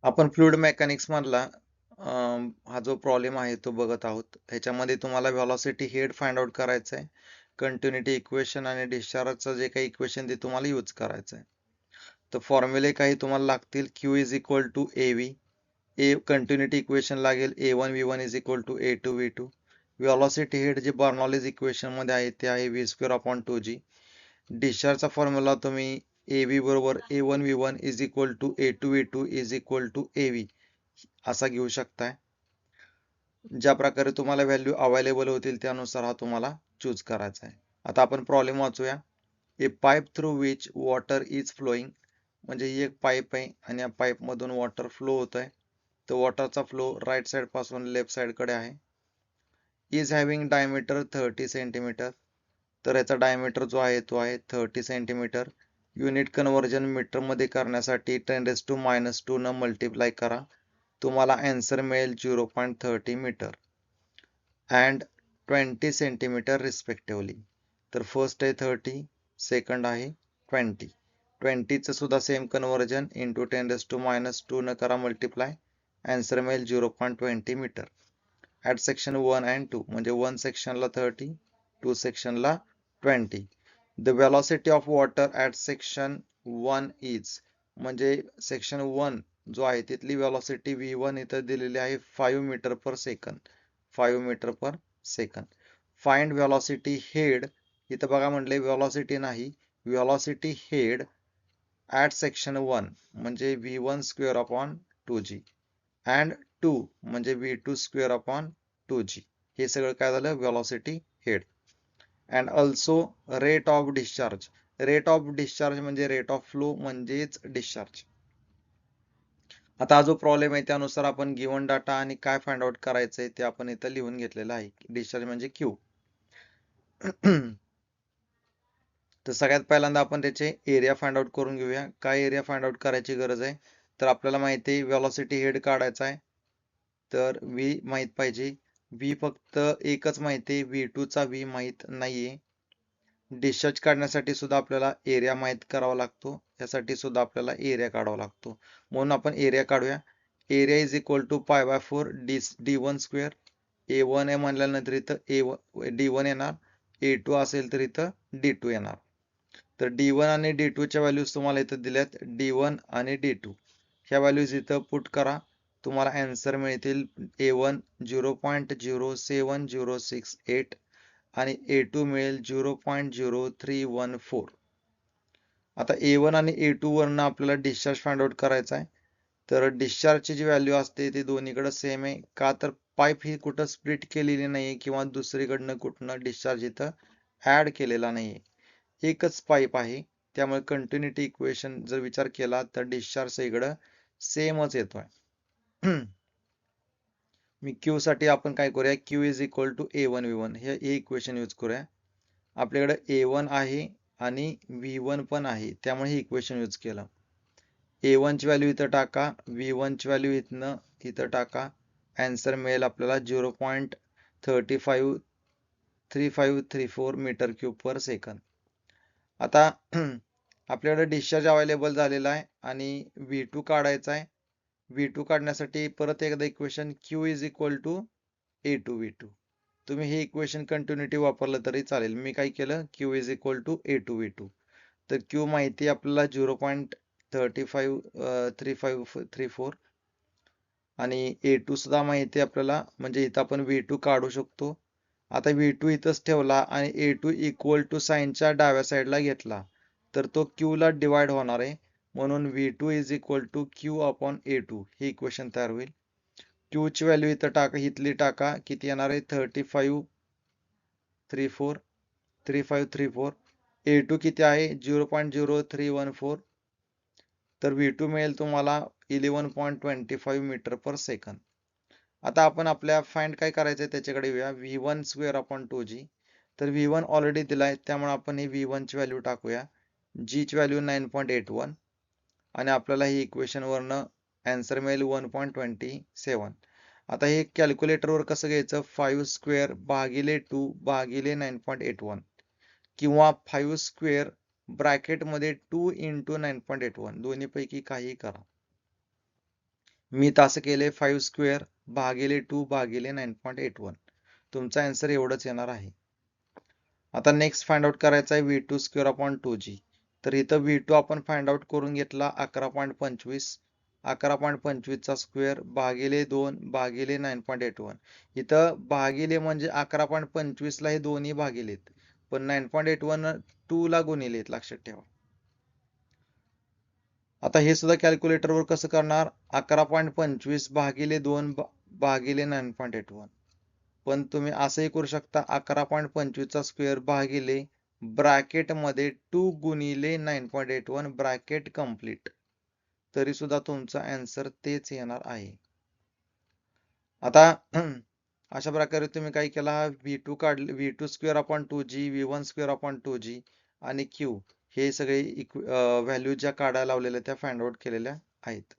आपण fluid mechanics मधला हा जो प्रॉब्लेम आहे तो बघत आहोत. ह्याच्यामध्ये तुम्हाला व्हेलॉसिटी हेड फाइंड आउट करायचं आहे, कंटिन्युटी इक्वेशन आणि डिस्चार्जचं जे काही इक्वेशन ते तुम्हाला यूज करायचं आहे. तर फॉर्म्युले काही तुम्हाला लागतील. Q is equal to AV, a continuity equation लागेल A1V1 is equal to A2V2. Velocity head जे बर्नॉलीज इक्वेशन मध्ये आहे ते आहे V²/2G. डिस्चार्जचा फॉर्म्युला तुम्ही AV बरोबर A1V1 is equal to A2V2 is equal to AV असा घेऊ शकताय. ज्या प्रकारे तुम्हाला व्हॅल्यू अवेलेबल होतील त्यानुसार हा तुम्हाला चूज करायचा आहे. आता आपण प्रॉब्लेम वाचूया. A pipe through which water is flowing, म्हणजे ही एक पाईप आहे आणि या पाईप मधून वॉटर फ्लो होत आहे. तर वॉटरचा फ्लो राईट साइड पासून लेफ्ट साइड कडे आहे. इज हॅव्हिंग डायमीटर 30 सेंटीमीटर, तर याचा डायमीटर जो आहे तो आहे 30 सेंटीमीटर. युनिट कन्व्हर्जन मीटर मध्ये करण्यासाठी 10⁻² न मल्टिप्लाय करा, तुम्हाला आन्सर मिळेल 0.30 मीटर अँड 20 सेंटीमीटर रिस्पेक्टिव्हली. तर फर्स्ट आहे 30, सेकंड आहे 20. 20चं सुद्धा सेम कन्व्हर्जन इंटू 10⁻² न करा मल्टिप्लाय, आन्सर मिळेल 0.20 मीटर. ॲट सेक्शन 1 अँड 2, म्हणजे 1 सेक्शनला 30, 2 सेक्शनला 20. The velocity of water at section 1 is, म्हणजे सेक्शन 1 जो आहे तिथली वेलॉसिटी V1 इथं दिलेली आहे 5 metre per second. 5 metre per second. Find velocity head, इथं बघा म्हटले वेलॉसिटी नाही, वेलॉसिटी हेड ॲट सेक्शन 1 म्हणजे V1²/2G अँड 2 म्हणजे V2²/2G. हे सगळं काय झालं, velocity head. And also rate of discharge. Rate of discharge म्हणजे रेट ऑफ फ्लो म्हणजेच डिस्चार्ज. आता हा जो प्रॉब्लेम आहे त्यानुसार आपण गिवन डाटा आणि काय फाइंड आउट करायचंय ते आपण इथं लिहून घेतलेलं आहे. डिस्चार्ज म्हणजे Q. तर सगळ्यात पहिल्यांदा आपण त्याचे एरिया फाइंड आउट करून घेऊया. काय एरिया फाइंड आउट करायची गरज आहे, तर आपल्याला माहिती आहे व्हेलॉसिटी हेड काढायचा आहे. तर V माहित पाहिजे. V फक्त एकच माहिती आहे, V2 चा V माहित नाहीये. डिस्चार्ज काढण्यासाठी सुद्धा आपल्याला एरिया माहित करावा लागतो, यासाठी सुद्धा आपल्याला एरिया काढावा लागतो. म्हणून आपण एरिया काढूया. Area is equal to π/4 D1 square. A1 आहे म्हणल्यानंतर इथं D1 येणार, A2 असेल तर इथं D2 येणार. तर D1 आणि D2 च्या व्हॅल्यूज तुम्हाला इथं दिल्यात, D1 आणि D2. ह्या व्हॅल्यूज इथं पुट करा, तुम्हाला आन्सर मिळतील. A1 0.07068 आणि A2 मिळेल 0.0314. आता A1 आणि A2 वरनं आपल्याला डिस्चार्ज फाइंड आउट करायचा आहे. तर डिस्चार्जची जी व्हॅल्यू असते ती दोन्हीकडे सेम आहे. का तर पाईप ही कुठं स्प्लिट केलेली नाहीये किंवा दुसरीकडनं कुठनं डिस्चार्ज इथं ऍड केलेला नाहीये. एकच पाईप आहे, त्यामुळे कंटिन्युटी इक्वेशन जर विचार केला तर डिस्चार्ज इकडं सेमच येतोय. मी Q साठी आपण काय करूया, Q is equal to A1V1 हे इक्वेशन यूज करूया. आपल्याकडे A1 आहे आणि V1 पण आहे, त्यामुळे हे इक्वेशन यूज केलं. A1 ची व्हॅल्यू इथं टाका, V1 ची व्हॅल्यू इथं टाका, आन्सर मिळेल आपल्याला 0.3534 मीटर क्यूब पर सेकंद. आता आपल्याकडे डिस्चार्ज अवेलेबल झालेला आहे आणि V2 काढायचा आहे. V2 काढण्यासाठी परत एकदा equation Q is equal to A2V2. तुम्ही हे इक्वेशन कंटिन्युटी वापरलं तरी चालेल. मी काय केलं, Q is equal to A2V2. तर Q माहिती आपल्याला 0.3534 आणि A2 सुद्धा माहिती आपल्याला, म्हणजे इथं आपण V2 काढू शकतो. आता V2 इथंच ठेवला आणि A2 इक्वल टू साइनच्या डाव्या साईडला घेतला तर तो Q ला डिवाइड होणार आहे, म्हणून V2 is equal to Q/A2 हे इक्वेशन तयार होईल. Q ची व्हॅल्यू इथं टाका, इथली टाका, किती येणार आहे 3534. A2 किती आहे 0.0314. तर V2 मिळेल तुम्हाला 11.25 मीटर पर सेकंद. आता आपण आपल्या फाइंड काय करायचंय त्याच्याकडे येऊया. V1²/2G. तर V1 ऑलरेडी दिलाय, त्यामुळे आपण ही V1 ची व्हॅल्यू टाकूया. G ची व्हॅल्यू 9.81 आणि आपल्याला ही इक्वेशन वरनं आन्सर मिळेल 1.27. आता हे कॅल्क्युलेटरवर कसं घ्यायचं, 5² भागिले 2 भागिले 9.81 किंवा 5² ब्रॅकेट मध्ये 2 इंटू 9.81 दोन्हीपैकी काही करा. मी तर असं केलंय 5 स्क्वेअर भागिले 2 भागिले 9.81. तुमचा आन्सर एवढंच येणार आहे. आता नेक्स्ट फाइंड आउट करायचा आहे V2 स्क्वेअर अपॉन 2G. तर इथं V2 आपण फाइंड आउट करून घेतला 11.25. 11.25 चा स्क्वेअर भागिले 2 भागिले 9.81. इथं भागिले म्हणजे 11.25 ला हे दोन्ही भागिलेत, पण 9.81 2 ला गुणिलेत, लक्षात ठेवा. आता हे सुद्धा कॅल्क्युलेटरवर कसं करणार? 11.25 भागिले 2 भागिले 9.81. पण तुम्ही असंही करू शकता 11.25 चा स्क्वेअर भागिले ब्रॅकेट मध्ये 2 गुणिले 9.81 ब्रॅकेट कम्प्लीट, तरी सुद्धा तुमचा आन्सर तेच येणार आहे. आता अशा प्रकारे तुम्ही काय केला, V2 काढले, V2 square upon 2G, V1 square upon 2G आणि Q हे सगळे व्हॅल्यू ज्या काढायला लावलेल्या त्या फाइंड आउट केलेल्या आहेत.